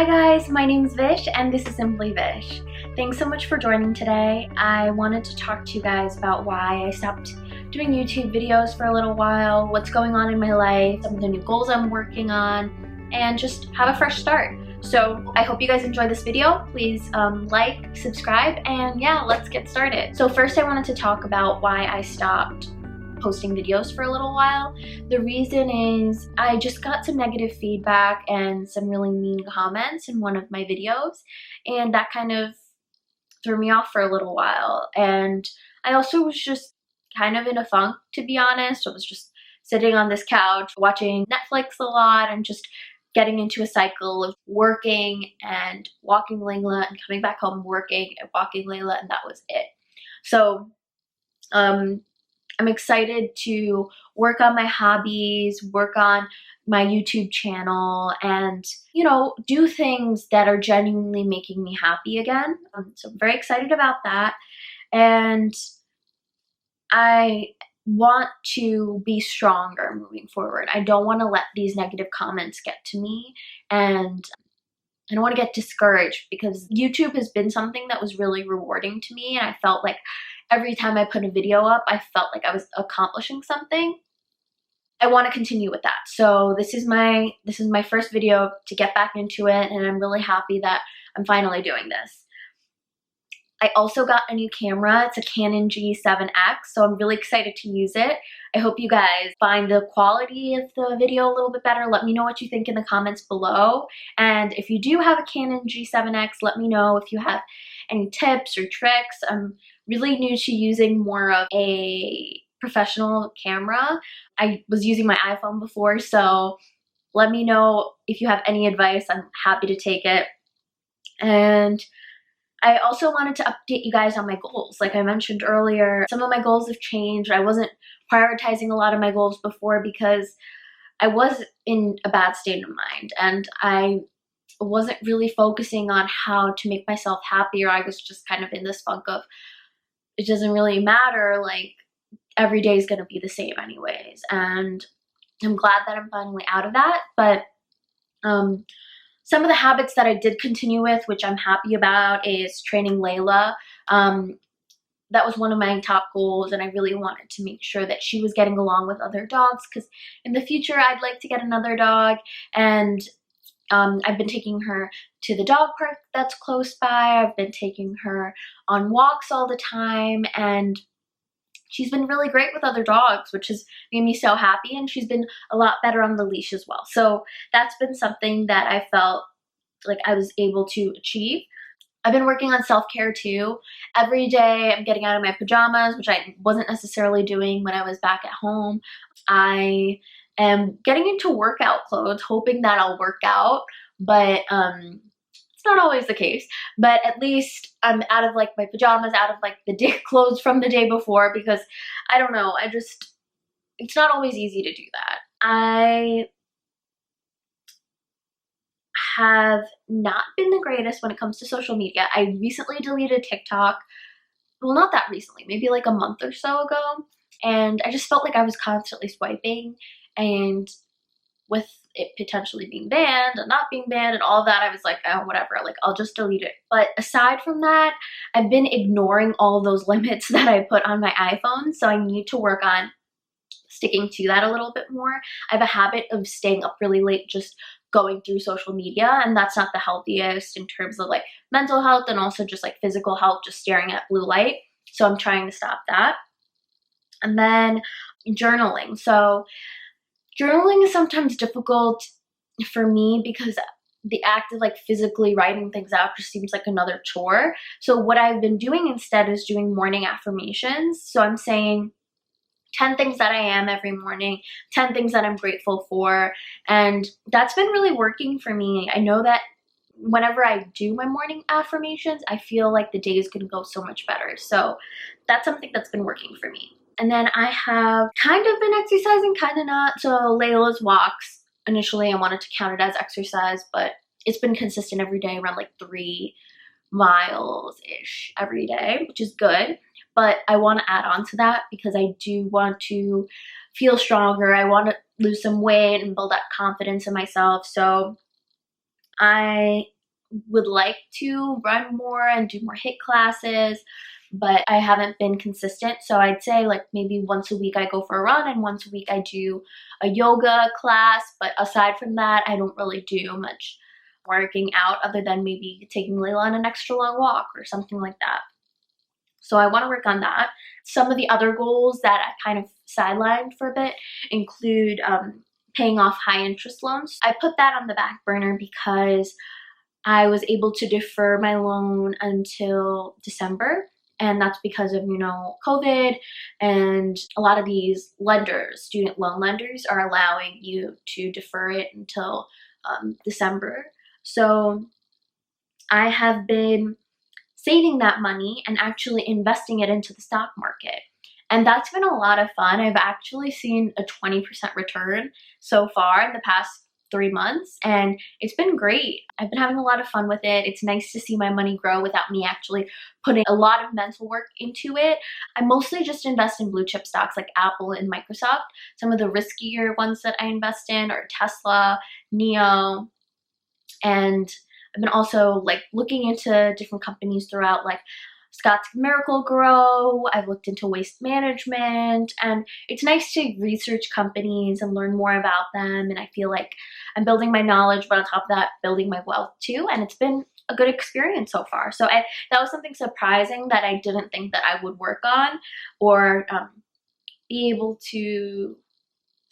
Hi guys, my name is Vish and this is Simply Vish. Thanks so much for joining today. I wanted to talk to you guys about why I stopped doing YouTube videos for a little while, what's going on in my life, some of the new goals I'm working on, and just have a fresh start. So I hope you guys enjoy this video. Please like, subscribe, and yeah, let's get started. So first I wanted to talk about why I stopped posting videos for a little while. The reason is I just got some negative feedback and some really mean comments in one of my videos, and that kind of threw me off for a little while. And I also was just kind of in a funk, to be honest. I was just sitting on this couch watching Netflix a lot and just getting into a cycle of working and walking Layla and coming back home, working and walking Layla, and that was it. So I'm excited to work on my hobbies, work on my YouTube channel, and, you know, do things that are genuinely making me happy again. So I'm very excited about that. And I want to be stronger moving forward. I don't want to let these negative comments get to me, and I don't want to get discouraged because YouTube has been something that was really rewarding to me, and I felt like every time I put a video up, I felt like I was accomplishing something. I want to continue with that. So this is my first video to get back into it, and I'm really happy that I'm finally doing this. I also got a new camera. It's a Canon G7X, so I'm really excited to use it. I hope you guys find the quality of the video a little bit better. Let me know what you think in the comments below. And if you do have a Canon G7X, let me know if you have any tips or tricks. I'm really new to using more of a professional camera. I was using my iPhone before, so let me know if you have any advice. I'm happy to take it. And I also wanted to update you guys on my goals. Like I mentioned earlier, some of my goals have changed. I wasn't prioritizing a lot of my goals before because I was in a bad state of mind, and I wasn't really focusing on how to make myself happier. I was just kind of in this funk of, it doesn't really matter, like every day is going to be the same anyways. And I'm glad that I'm finally out of that. But some of the habits that I did continue with, which I'm happy about, is training Layla. That was one of my top goals, and I really wanted to make sure that she was getting along with other dogs, because in the future I'd like to get another dog. And I've been taking her to the dog park that's close by. I've been taking her on walks all the time, and she's been really great with other dogs, which has made me so happy, and she's been a lot better on the leash as well. So that's been something that I felt like I was able to achieve. I've been working on self-care too. Every day I'm getting out of my pajamas, which I wasn't necessarily doing when I was back at home. I am getting into workout clothes, hoping that I'll work out, but it's not always the case. But at least I'm out of like my pajamas, out of like the day clothes from the day before, because I don't know, it's not always easy to do that. I have not been the greatest when it comes to social media. I recently deleted TikTok. Well, not that recently, maybe like a month or so ago. And I just felt like I was constantly swiping, and with it potentially being banned and not being banned and all of that, I was like, oh, whatever, like I'll just delete it. But aside from that, I've been ignoring all of those limits that I put on my iPhone, so I need to work on sticking to that a little bit more. I have a habit of staying up really late just going through social media, and that's not the healthiest in terms of like mental health and also just like physical health, just staring at blue light. So I'm trying to stop that. And then journaling. So journaling is sometimes difficult for me because the act of like physically writing things out just seems like another chore. So what I've been doing instead is doing morning affirmations. So I'm saying 10 things that I am every morning, 10 things that I'm grateful for, and that's been really working for me. I know that whenever I do my morning affirmations, I feel like the day is going to go so much better. So that's something that's been working for me. And then I have kind of been exercising, kind of not. So Layla's walks, initially I wanted to count it as exercise, but it's been consistent every day, around like 3 miles-ish every day, which is good. But I want to add on to that because I do want to feel stronger. I want to lose some weight and build that confidence in myself. So I would like to run more and do more HIIT classes, but I haven't been consistent. So I'd say like maybe once a week I go for a run and once a week I do a yoga class. But aside from that, I don't really do much working out other than maybe taking Layla on an extra long walk or something like that. So I want to work on that. Some of the other goals that I kind of sidelined for a bit include paying off high interest loans. I put that on the back burner because I was able to defer my loan until December. And that's because of, COVID, and a lot of these lenders, student loan lenders, are allowing you to defer it until December. So I have been saving that money and actually investing it into the stock market. And that's been a lot of fun. I've actually seen a 20% return so far in the past 3 months, and it's been great. I've been having a lot of fun with it. It's nice to see my money grow without me actually putting a lot of mental work into it. I mostly just invest in blue chip stocks like Apple and Microsoft. Some of the riskier ones that I invest in are Tesla, NEO, and I've been also like looking into different companies throughout, like Scott's Miracle-Gro. I've looked into waste management, and it's nice to research companies and learn more about them. And I feel like I'm building my knowledge, but on top of that, building my wealth too. And it's been a good experience so far. So that was something surprising that I didn't think that I would work on or be able to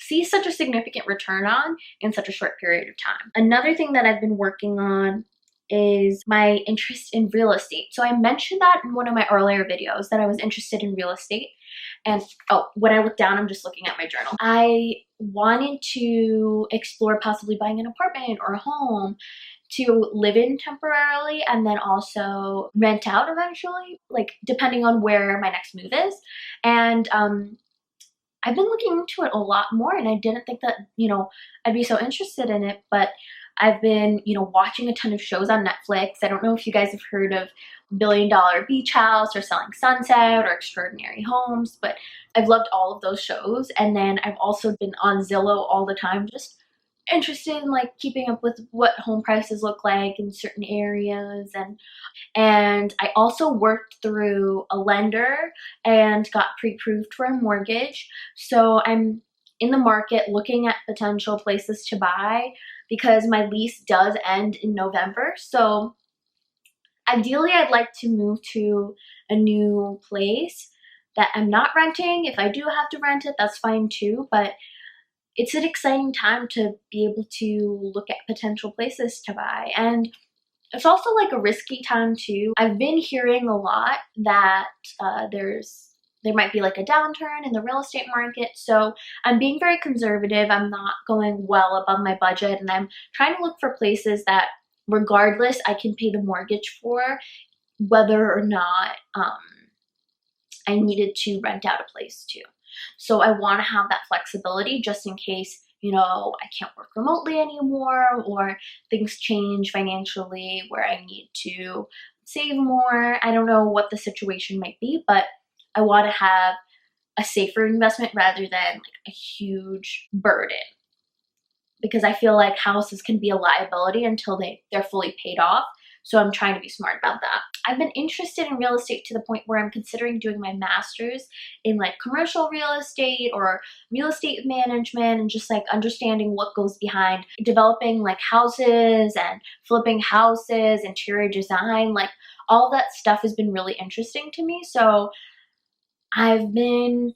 see such a significant return on in such a short period of time. Another thing that I've been working on is my interest in real estate. So I mentioned that in one of my earlier videos that I was interested in real estate. And when I look down, I'm just looking at my journal. I wanted to explore possibly buying an apartment or a home to live in temporarily and then also rent out eventually, like depending on where my next move is. And I've been looking into it a lot more, and I didn't think that, I'd be so interested in it, but I've been, watching a ton of shows on Netflix. I don't know if you guys have heard of $1 Billion Beach House or Selling Sunset or Extraordinary Homes, but I've loved all of those shows. And then I've also been on Zillow all the time, just interested in like keeping up with what home prices look like in certain areas. And I also worked through a lender and got pre-approved for a mortgage. So I'm in the market looking at potential places to buy because my lease does end in November. So ideally, I'd like to move to a new place that I'm not renting. If I do have to rent it, that's fine too. But it's an exciting time to be able to look at potential places to buy. And it's also like a risky time too. I've been hearing a lot that there might be like a downturn in the real estate market. So I'm being very conservative. I'm not going well above my budget, and I'm trying to look for places that regardless I can pay the mortgage for, whether or not I needed to rent out a place too. So I want to have that flexibility just in case, I can't work remotely anymore or things change financially where I need to save more. I don't know what the situation might be, but I want to have a safer investment rather than like a huge burden, because I feel like houses can be a liability until they're fully paid off. So I'm trying to be smart about that. I've been interested in real estate to the point where I'm considering doing my master's in like commercial real estate or real estate management, and just like understanding what goes behind developing like houses and flipping houses, interior design, like all that stuff has been really interesting to me. So I've been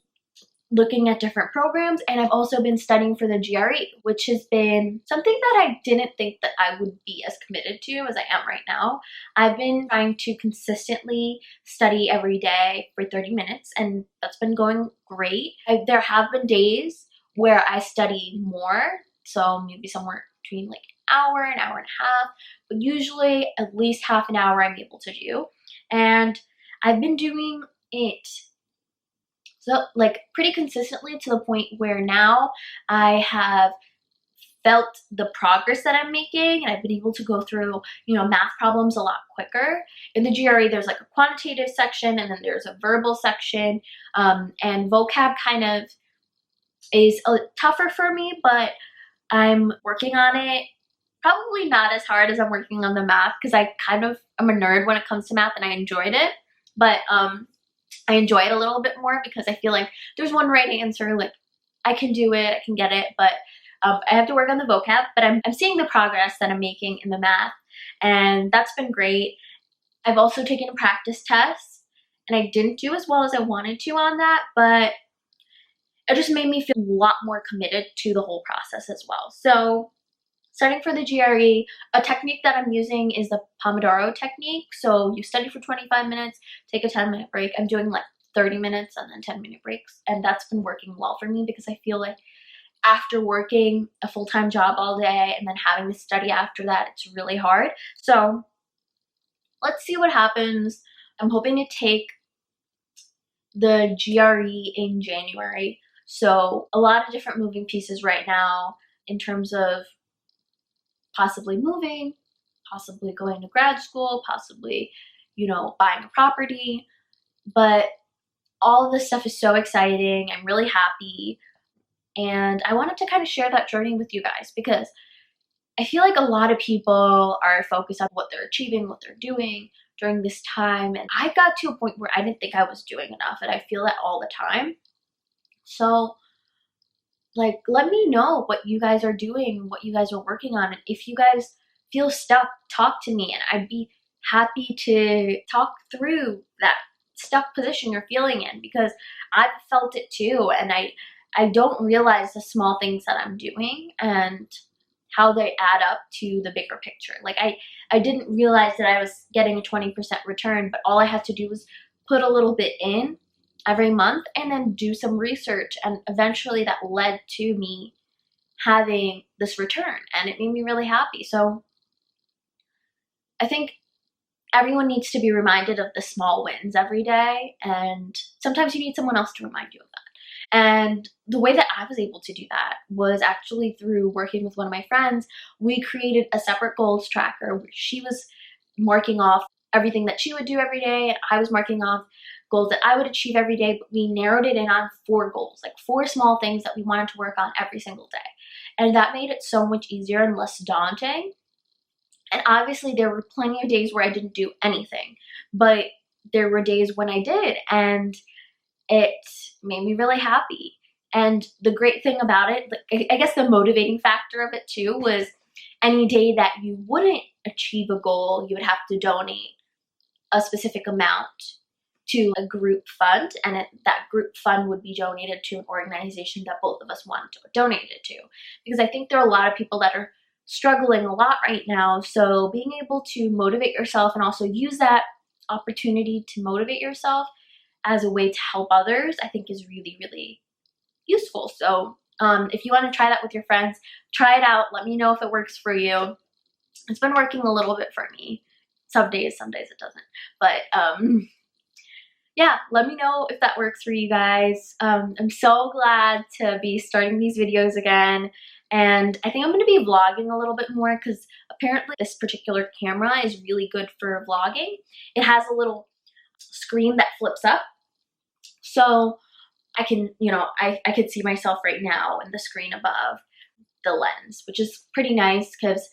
looking at different programs, and I've also been studying for the GRE, which has been something that I didn't think that I would be as committed to as I am right now. I've been trying to consistently study every day for 30 minutes, and that's been going great. There have been days where I study more, so maybe somewhere between like an hour and a half, but usually at least half an hour I'm able to do. And I've been doing it so like pretty consistently to the point where now I have felt the progress that I'm making, and I've been able to go through, math problems a lot quicker. In the GRE, there's like a quantitative section, and then there's a verbal section, and vocab kind of is tougher for me, but I'm working on it. Probably not as hard as I'm working on the math, because I kind of am a nerd when it comes to math and I enjoyed it. But I enjoy it a little bit more because I feel like there's one right answer, like I can do it, I can get it, but I have to work on the vocab. But I'm seeing the progress that I'm making in the math, and that's been great. I've also taken a practice test, and I didn't do as well as I wanted to on that, but it just made me feel a lot more committed to the whole process as well. So studying for the GRE, a technique that I'm using is the Pomodoro technique. So you study for 25 minutes, take a 10-minute break. I'm doing like 30 minutes and then 10-minute breaks. And that's been working well for me, because I feel like after working a full-time job all day and then having to study after that, it's really hard. So let's see what happens. I'm hoping to take the GRE in January. So a lot of different moving pieces right now in terms of possibly moving, possibly going to grad school, possibly, you know, buying a property. But all of this stuff is so exciting. I'm really happy. And I wanted to kind of share that journey with you guys, because I feel like a lot of people are focused on what they're achieving, what they're doing during this time. And I got to a point where I didn't think I was doing enough, and I feel that all the time. So like, let me know what you guys are doing, what you guys are working on. And if you guys feel stuck, talk to me, and I'd be happy to talk through that stuck position you're feeling in, because I've felt it too. And I don't realize the small things that I'm doing and how they add up to the bigger picture. Like I didn't realize that I was getting a 20% return, but all I had to do was put a little bit in every month and then do some research, and eventually that led to me having this return, and it made me really happy. So I think everyone needs to be reminded of the small wins every day, and sometimes you need someone else to remind you of that. And the way that I was able to do that was actually through working with one of my friends. We created a separate goals tracker where she was marking off everything that she would do every day, and I was marking off goals that I would achieve every day. But we narrowed it in on 4 goals, like 4 small things that we wanted to work on every single day. And that made it so much easier and less daunting. And obviously there were plenty of days where I didn't do anything, but there were days when I did, and it made me really happy. And the great thing about it, like, I guess the motivating factor of it too, was any day that you wouldn't achieve a goal, you would have to donate a specific amount to a group fund, and that group fund would be donated to an organization that both of us wanted to donate it to. Because I think there are a lot of people that are struggling a lot right now. So being able to motivate yourself and also use that opportunity to motivate yourself as a way to help others, I think is really, really useful. So if you want to try that with your friends, try it out. Let me know if it works for you. It's been working a little bit for me. Some days it doesn't. But yeah, let me know if that works for you guys. I'm so glad to be starting these videos again. And I think I'm going to be vlogging a little bit more, because apparently this particular camera is really good for vlogging. It has a little screen that flips up. So I can, you know, I could see myself right now in the screen above the lens, which is pretty nice, because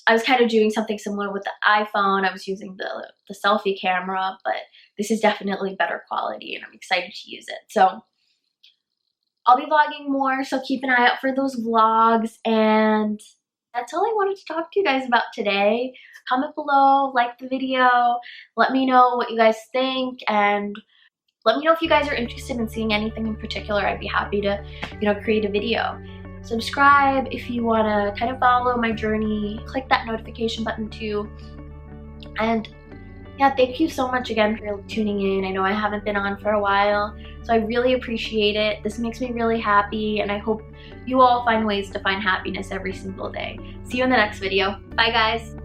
I was kind of doing something similar with the iPhone. I was using the selfie camera, but this is definitely better quality, and I'm excited to use it. So I'll be vlogging more, so keep an eye out for those vlogs. And that's all I wanted to talk to you guys about today. Comment below, like the video, let me know what you guys think, and let me know if you guys are interested in seeing anything in particular. I'd be happy to, you know, create a video. Subscribe if you want to kind of follow my journey. Click that notification button too. And yeah, thank you so much again for tuning in. I know I haven't been on for a while, so I really appreciate it. This makes me really happy, and I hope you all find ways to find happiness every single day. See you in the next video. Bye guys.